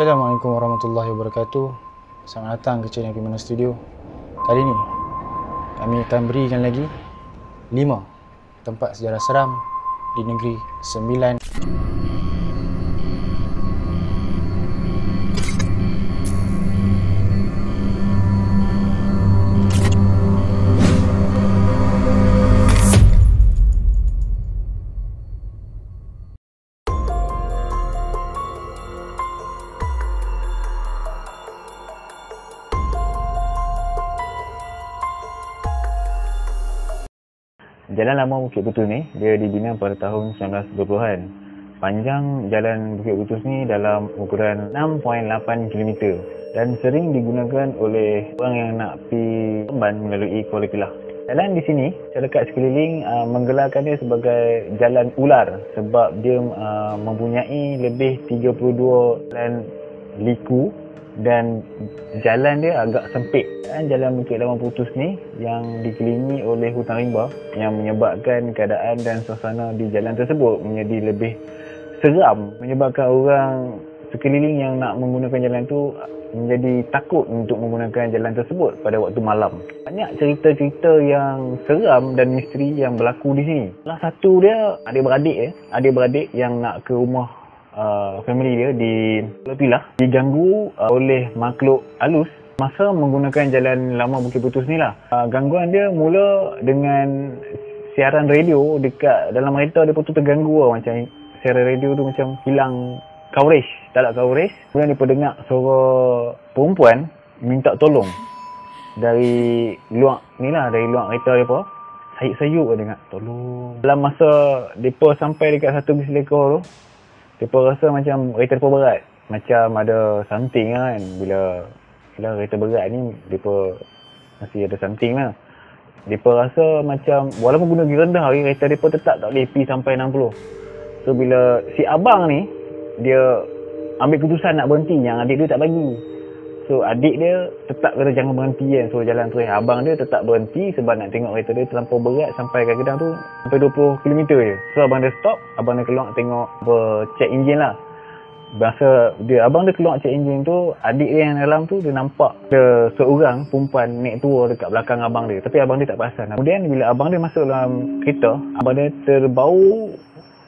Assalamualaikum warahmatullahi wabarakatuh. Selamat datang ke channel Pimana Studio. Kali ini kami akan berikan lagi 5 tempat sejarah seram di negeri Sembilan. Jalan Lama Bukit Putus ni, dia dibina pada tahun 1920-an. Panjang jalan Bukit Putus ni dalam ukuran 6.8 km dan sering digunakan oleh orang yang nak pergi Temban melalui Kuala Pilah. Jalan di sini, syarikat sekeliling menggelarkan dia sebagai Jalan Ular sebab dia mempunyai lebih 32 jalan liku dan jalan dia agak sempit. Jalan Bukit Lama Putus ni yang dikelilingi oleh hutan rimba yang menyebabkan keadaan dan suasana di jalan tersebut menjadi lebih seram, menyebabkan orang sekeliling yang nak menggunakan jalan tu menjadi takut untuk menggunakan jalan tersebut pada waktu malam. Banyak cerita-cerita yang seram dan misteri yang berlaku di sini. Salah satu dia adik-beradik yang nak ke rumah family dia di Kuala Pilah diganggu oleh makhluk halus masa menggunakan jalan Lama Bukit Putus ni lah. Gangguan dia mula dengan siaran radio dekat dalam kereta dia pun tu terganggu lah. Macam siaran radio tu macam hilang coverage, tak ada coverage. Kemudian dia pun dengar suara perempuan minta tolong dari luar kereta dia pun. Sayup-sayup dia dengar tolong. Dalam masa depa sampai dekat satu bis lekor tu, depa rasa macam kereta depa berat, macam ada something kan. Bila kereta berat ni, depa masih ada something lah. Depa rasa macam walaupun guna gear rendah, kereta depa tetap tak boleh pergi sampai 60. So bila si abang ni dia ambil keputusan nak berhenti, yang adik dia tak bagi. So adik dia tetap kata jangan berhenti kan, so jalan terus. Abang dia tetap berhenti sebab nak tengok kereta dia terlampau berat sampai kadang-kadang tu sampai 20 km je. So abang dia stop, abang dia keluar tengok check enjin lah. Masa abang dia keluar check enjin tu, adik dia yang dalam tu dia nampak ada seorang perempuan naik tua dekat belakang abang dia, tapi abang dia tak perasan. Kemudian bila abang dia masuk dalam kereta, abang dia terbau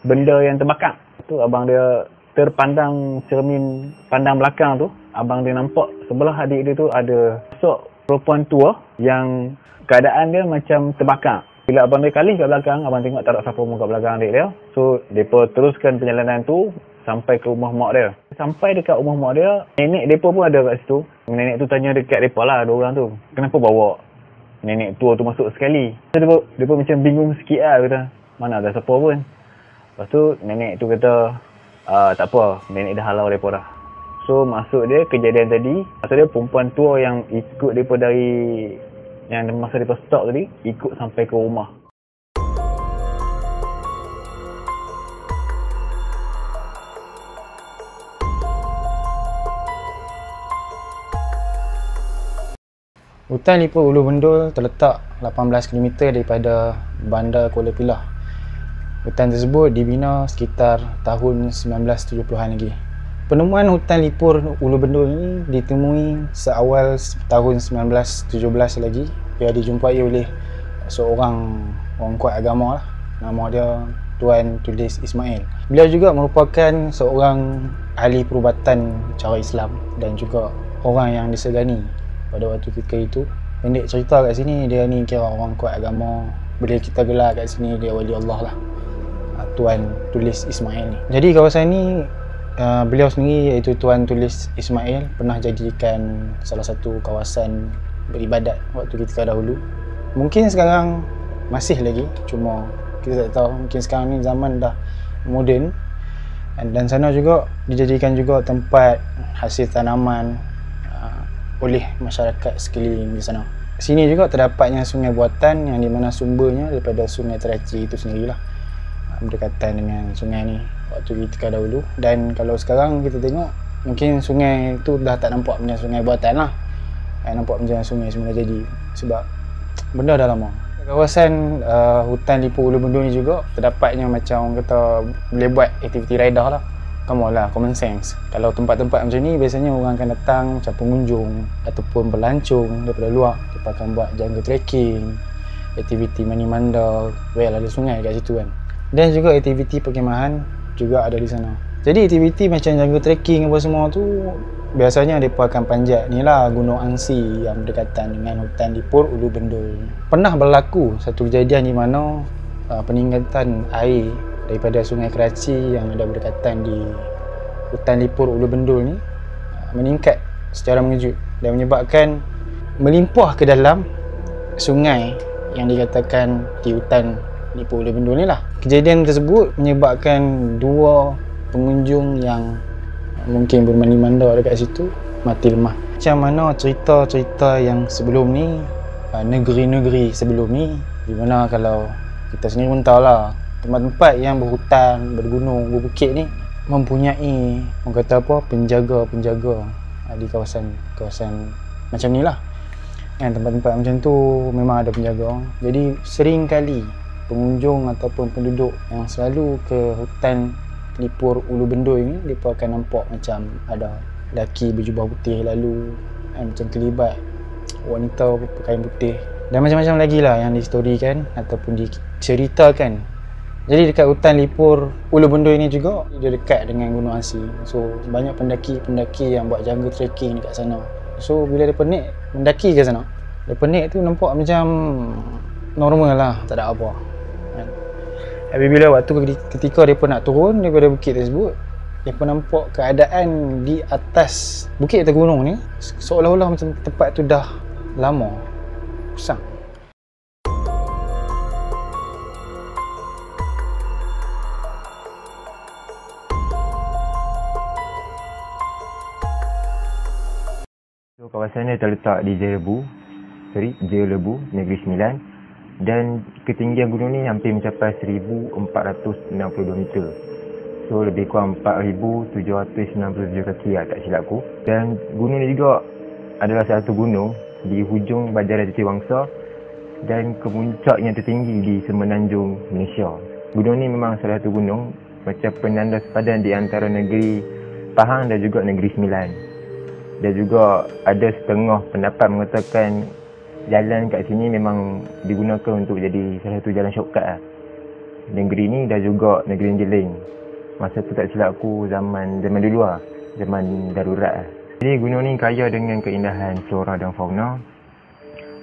benda yang terbakar. Tu abang dia terpandang cermin pandang belakang tu, abang dia nampak sebelah adik dia tu ada sosok perempuan tua yang keadaan dia macam terbakar. Bila abang dia kali kat belakang, abang tengok tak ada siapa pun kat belakang adik dia. So depa teruskan perjalanan tu sampai ke rumah mak dia. Sampai dekat rumah mak dia, nenek depa pun ada kat situ. Nenek tu tanya dekat depa lah, dua orang tu, kenapa bawa nenek tua tu masuk sekali? So depa macam bingung sikit lah, kata mana ada siapa pun. Lepas tu nenek tu kata tak apa, nenek dah halau depa dah. So maksud dia kejadian tadi, maksud dia perempuan tua yang ikut depa dari yang masa depa stop tadi, ikut sampai ke rumah. Hutan Lipur Ulu Bendul terletak 18 km daripada Bandar Kuala Pilah. Hutan tersebut dibina sekitar tahun 1970-an lagi. Penemuan hutan Lipur Ulu Bendul ini ditemui seawal tahun 1917 lagi. Ia dijumpai oleh seorang orang kuat agama lah. Nama dia Tuan Tulis Ismail. Beliau juga merupakan seorang ahli perubatan cara Islam dan juga orang yang disegani pada waktu ketika itu. Pendek cerita kat sini, dia ni kira orang kuat agama. Boleh kita gelar kat sini dia wali Allah lah, Tuan Tulis Ismail ni. Jadi kawasan ni beliau sendiri iaitu Tuan Tulis Ismail pernah jadikan salah satu kawasan beribadat waktu ketika dahulu. Mungkin sekarang masih lagi, cuma kita tak tahu. Mungkin sekarang ni zaman dah moden. Dan sana juga dijadikan juga tempat hasil tanaman oleh masyarakat sekeliling di sana. Sini juga terdapatnya sungai buatan yang di mana sumbernya daripada Sungai Teraci itu sendirilah, berdekatan dengan sungai ni waktu ketika dahulu. Dan kalau sekarang kita tengok, mungkin sungai tu dah tak nampak macam sungai buatan lah, nampak macam sungai semula jadi sebab benda dah lama. Kawasan hutan Lipur Ulu Bendul ni juga terdapatnya macam orang kata boleh buat aktiviti rider lah. come on lah, common sense. Kalau tempat-tempat macam ni biasanya orang akan datang macam pengunjung ataupun pelancong daripada luar. Mereka akan buat jungle trekking, aktiviti mani manda, well ada sungai kat situ kan. Dan juga aktiviti perkhemahan juga ada di sana. Jadi aktiviti macam jungle trekking apa semua tu biasanya mereka akan panjat ni lah Gunung Angsi yang berdekatan dengan hutan Lipur Ulu Bendul. Pernah berlaku satu kejadian di mana peningkatan air daripada Sungai Keraci yang ada berdekatan di hutan Lipur Ulu Bendul ni meningkat secara mengejut dan menyebabkan melimpah ke dalam sungai yang dikatakan di hutan Lipur Ulu Bendul ni lah. Kejadian tersebut menyebabkan dua pengunjung yang mungkin bermandi manda dekat situ mati lemah. Macam mana cerita-cerita yang sebelum ni, negeri-negeri sebelum ni, di mana kalau kita sendiri pun tahu lah, tempat-tempat yang berhutan, bergunung, berbukit ni mempunyai orang kata apa, penjaga-penjaga di kawasan macam ni lah. Kan, tempat-tempat macam tu memang ada penjaga. Jadi sering kali pengunjung ataupun penduduk yang selalu ke hutan Lipur Ulu Bendul ni, mereka akan nampak macam ada lelaki berjubah putih lalu macam kelibat wanita berpakaian putih dan macam-macam lagi lah yang distorikan ataupun diceritakan. Jadi dekat hutan Lipur Ulu Bendul ni juga dia dekat dengan Gunung Angsi. So banyak pendaki-pendaki yang buat jungle trekking dekat sana. So bila mereka naik mendaki ke sana, mereka naik tu nampak macam normal lah, tak ada apa. Apabila waktu ketika mereka nak turun daripada bukit tersebut, mereka nampak keadaan di atas bukit atau gunung ni seolah-olah macam tempat tu dah lama usang. So, kawasan ni terletak di Jaya Lebu, Negeri Sembilan. Dan ketinggian gunung ni hampir mencapai 1462 meter. So lebih kurang 4797 kaki lah, tak silap aku. Dan gunung ni juga adalah salah satu gunung di hujung Banjaran Jatiwangsa dan kemuncak yang tertinggi di Semenanjung Malaysia. Gunung ni memang salah satu gunung macam penanda sepadan di antara negeri Pahang dan juga Negeri Sembilan. Dan juga ada setengah pendapat mengatakan jalan kat sini memang digunakan untuk jadi salah satu jalan shortcut lah. Negeri ni dan juga negeri Jeling. Masa tu tak silap aku zaman dulu lah, zaman darurat lah. Jadi gunung ni kaya dengan keindahan flora dan fauna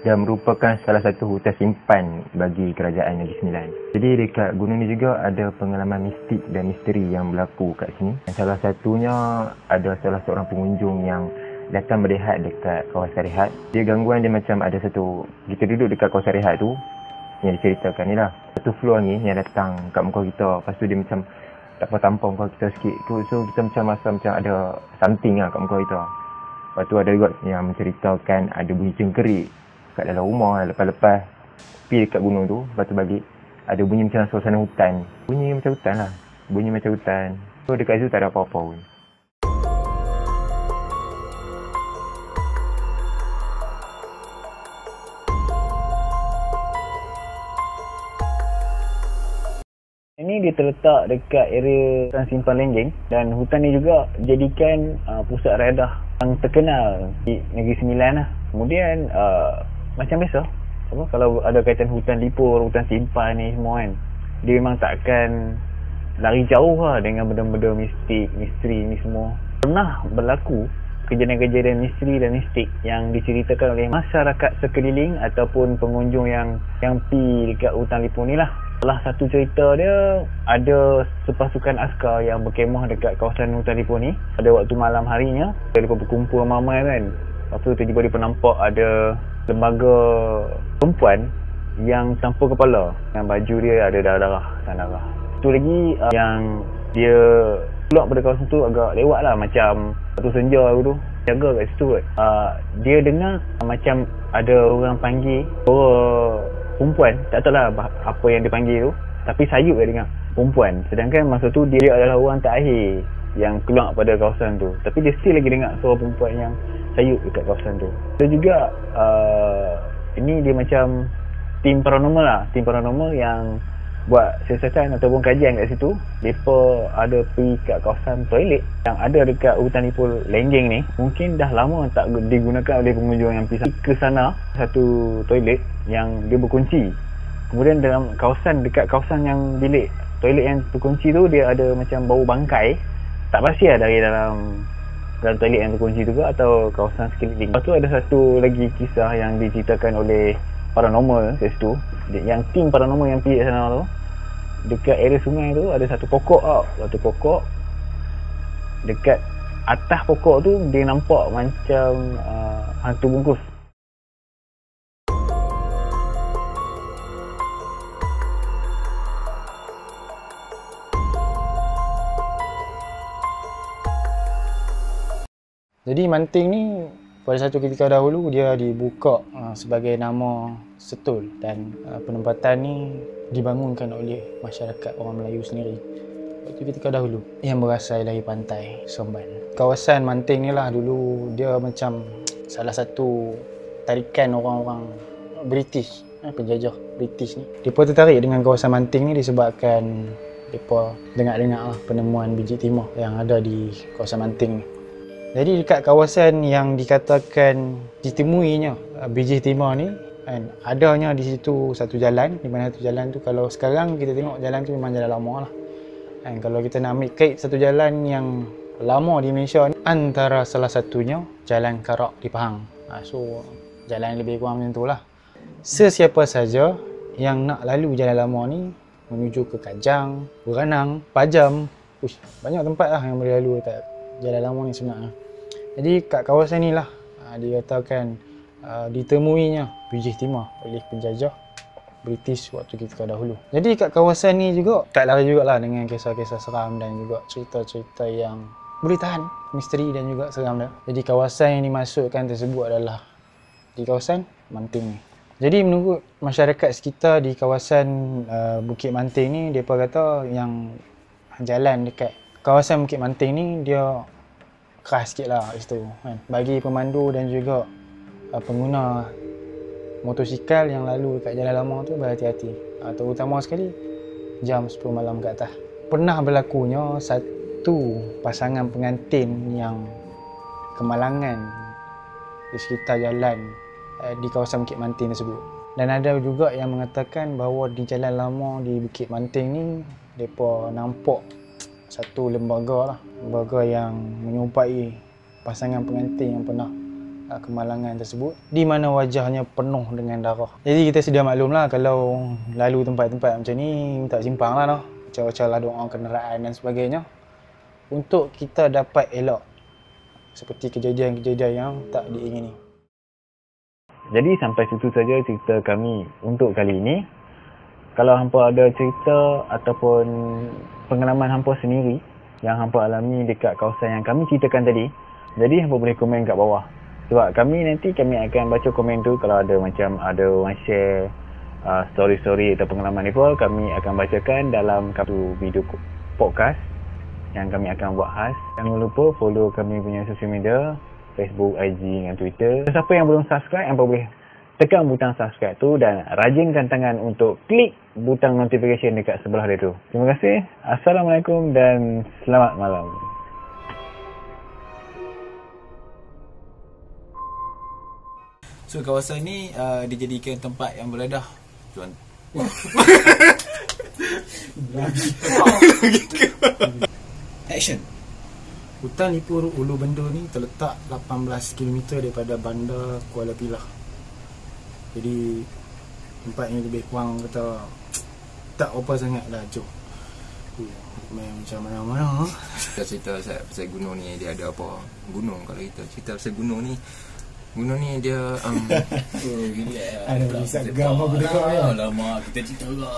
dan merupakan salah satu hutan simpan bagi kerajaan Negeri Sembilan. Jadi dekat gunung ni juga ada pengalaman mistik dan misteri yang berlaku kat sini. Dan salah satunya ada salah seorang pengunjung yang datang berehat dekat kawasan rehat. Dia gangguan dia macam ada satu, kita duduk dekat kawasan rehat tu yang diceritakan ni lah, satu floor ni yang datang kat muka kita. Lepas tu dia macam tak apa tampang muka kita sikit. So kita macam rasa macam ada something lah kat muka kita. Lepas tu ada juga yang menceritakan ada bunyi cengkerik kat dalam rumah lepas-lepas pergi dekat gunung tu. Lepas tu balik ada bunyi macam suasana hutan. Bunyi macam hutan lah, bunyi macam hutan. So dekat situ tak ada apa-apa pun. Ini dia terletak dekat area hutan simpan Lenggeng dan hutan ni juga dijadikan pusat redah yang terkenal di Negeri Sembilan lah. Kemudian macam biasa, kalau ada kaitan hutan Lipur, hutan simpan ni semua kan, dia memang takkan lari jauh lah dengan benda-benda mistik, misteri ni semua. Pernah berlaku kejadian-kejadian misteri dan mistik yang diceritakan oleh masyarakat sekeliling ataupun pengunjung yang pergi dekat hutan Lipur ni lah. Salah satu cerita dia, ada sepasukan askar yang berkemah dekat kawasan hutan Lipur ni. Pada waktu malam harinya, mereka berkumpul ramai kan. Lepas tu tiba-tiba dia nampak ada lembaga perempuan yang tanpa kepala. Yang baju dia ada darah-darah. Satu lagi yang dia keluar pada kawasan tu agak lewat lah, macam satu senja tu jaga kat situ. Dia dengar macam ada orang panggil suara perempuan, tak tahu lah apa yang dia panggil tu, tapi sayup dia dengar perempuan. Sedangkan masa tu dia adalah orang terakhir yang keluar pada kawasan tu, tapi dia still lagi dengar suara perempuan yang sayup dekat kawasan tu. Dan juga ini dia macam tim paranormal lah, tim paranormal yang buat siasatan ataupun kajian kat situ, mereka ada pergi kat kawasan toilet yang ada dekat hutan Ipoh Lenggeng ni. Mungkin dah lama tak digunakan oleh pengunjung yang pergi ke sana. Satu toilet yang dia berkunci. Kemudian dalam kawasan, dekat kawasan yang bilik toilet yang terkunci tu, dia ada macam bau bangkai. Tak pasti lah dari dalam toilet yang terkunci tu ke atau kawasan sekeliling. Lepas tu ada satu lagi kisah yang diceritakan oleh paranormal kat situ. Yang tim paranormal yang pergi kat sana tu, dekat area sungai tu ada satu pokok tau. Satu pokok, dekat atas pokok tu dia nampak macam hantu bungkus. Jadi Manting ni pada satu ketika dahulu dia dibuka sebagai nama Setul, dan penempatan ni dibangunkan oleh masyarakat orang Melayu sendiri waktu ketika dahulu yang berasal dari pantai Seremban. Kawasan Manting ni lah dulu dia macam salah satu tarikan orang-orang British, penjajah British ni. Mereka tertarik dengan kawasan Manting ni disebabkan mereka dengar-dengar penemuan biji timah yang ada di kawasan Manting ni. Jadi dekat kawasan yang dikatakan ditemuinya biji timah ni, adanya di situ satu jalan, di mana satu jalan tu kalau sekarang kita tengok jalan tu memang jalan lama lah. Kalau kita nak ambil kait satu jalan yang lama di Malaysia ni, antara salah satunya Jalan Karak di Pahang. So jalan lebih kurang macam tu lah. Sesiapa saja yang nak lalu jalan lama ni menuju ke Kajang, Beranang, Pajam, banyak tempat lah yang boleh lalu dekat jalan lama ni sebenarnya. Jadi kat kawasan ni lah dikatakan ditemuinya biji timah oleh penjajah British waktu ketika dahulu. Jadi kat kawasan ni juga tak lari jugalah dengan kisah-kisah seram dan juga cerita-cerita yang boleh tahan misteri dan juga seram dah. Jadi kawasan yang dimasukkan tersebut adalah di kawasan Manting ni. Jadi menurut masyarakat sekitar di kawasan Bukit Manting ni, mereka kata yang jalan dekat kawasan Bukit Manting ni dia keras sikit lah kat situ kan. Bagi pemandu dan juga pengguna motosikal yang lalu dekat jalan lama tu berhati-hati, terutama sekali jam 10 malam ke atas. Pernah berlakunya satu pasangan pengantin yang kemalangan di sekitar jalan di kawasan Bukit Manting tersebut. Dan ada juga yang mengatakan bahawa di jalan lama di Bukit Manting ni mereka nampak satu lembaga lah, lembaga yang menyumpai pasangan pengantin yang pernah kemalangan tersebut, di mana wajahnya penuh dengan darah. Jadi kita sedia maklum lah kalau lalu tempat-tempat macam ni, minta simpang lah noh, baca-baca lah doa kenderaan dan sebagainya untuk kita dapat elak seperti kejadian-kejadian yang tak diingini. Jadi sampai situ saja cerita kami untuk kali ini. Kalau hampa ada cerita ataupun pengalaman hampa sendiri yang hampa alami dekat kawasan yang kami ceritakan tadi, jadi hampa boleh komen kat bawah. Sebab kami akan baca komen tu. Kalau ada macam ada orang share story-story atau pengalaman mereka, kami akan bacakan dalam satu video podcast yang kami akan buat khas. Jangan lupa follow kami punya social media, Facebook, IG dan Twitter. Siapa yang belum subscribe, hampa boleh tekan butang subscribe tu dan rajinkan tangan untuk klik butang notification dekat sebelah dia tu. Terima kasih. Assalamualaikum dan selamat malam. So kawasan ni dijadikan tempat yang berledah. Action. Hutan Ipoh Ulu Bendul ni terletak 18 km daripada bandar Kuala Pilah. Jadi tempat ni lebih kurang kata tak apa sangat lah jauh. Main macam mana-mana. Kita cerita pasal gunung ni dia ada apa? Gunung, kalau kita cerita pasal gunung ni dia gila. Ada bisa gam aku tengok. Lama kita cerita juga.